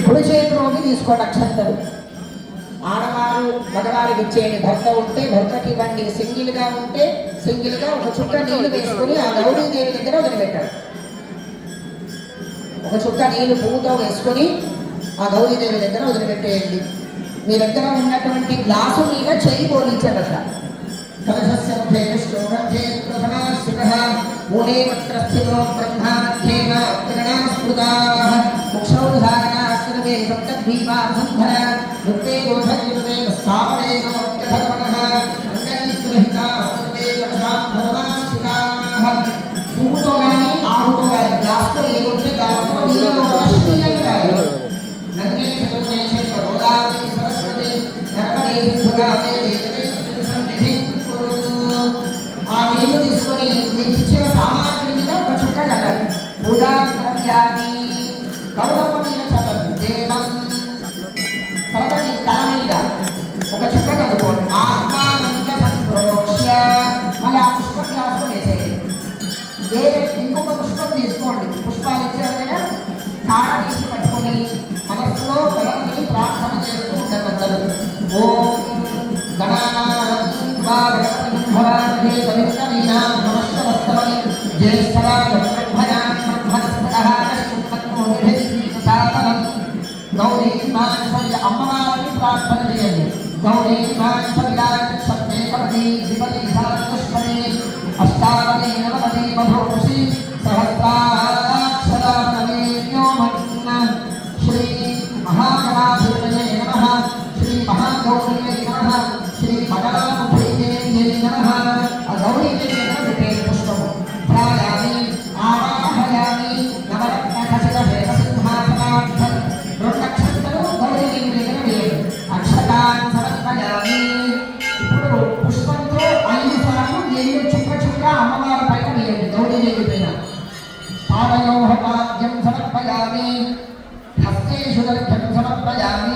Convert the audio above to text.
కుడి చేతిలోకి తీసుకోండి అక్షంతలు. ఆడవారు మగవారికి ఇచ్చేయండి. భర్త ఉంటే భర్తకి ఇవ్వండి. సింగిల్గా ఉంటే సింగిల్గా ఒక చుక్క నీళ్లు వేసుకుని ఆ గౌరీదేవి దగ్గర వదిలిపెట్టాడు. ఒక చుక్క నీళ్లు పువ్వుతో వేసుకొని ఆ గౌరీదేవి దగ్గర వదిలిపెట్టేయండి. మీ దగ్గర ఉన్నటువంటి గ్లాసు మీద చెయ్యి పోలించండి. అట్లా పువ్వుతో కానీ ఆవుతో కానీ గ్లాస్తో ఏముంటే ఆ నీళ్లు తీసుకొని మీకు ఇచ్చిన సామాగ్రి మీద ఒక చుక్క చల్లాలి. పూజా ద్రవ్యాన్ని గౌరవ మీద చల్లదు. దేవం చల్లని తల మీద ఒక చుక్క చదువుకోండి. ఆత్మానంద సంప్రోక్ష్య మళ్ళీ ఆ పుష్ప గ్లాసులో వేసేయండి. ఇంకొక పుష్పం తీసుకోండి. పుష్పాలు ఇచ్చారు కదా, కాడ తీసి పట్టుకొని మనస్సులో గణపతిని ప్రార్థన చేస్తూ ఉండగలరు. ఓం అమ్మవారిని ప్రార్థన చేయండి. గౌరీ అష్టావతి నవతి మధోషి శ్రీ మహాగణాధిపతయే నమః. శ్రీ మహాగౌరీ నమః. శ్రీ మగరాముఖే నమః. ఆ గౌరీ పెట్టే పుష్పము ప్రాయామి ఆవాహయామి నవరత్న ఖచిత సింహాసనార్థం. రెండు అక్షంతలు గౌరీ దగ్గర వేయండి. అక్షతాన్ సమర్పయామి. ఇప్పుడు పుష్పంతో 5 సార్లు నీళ్లు చుక్క చుక్క అమ్మవారి పైన వేయండి. గౌరీ దేవి పైన. పాదయోః పాద్యం సమర్పయామి. హస్తేషు దర్ఘ్యం సమర్పయామి.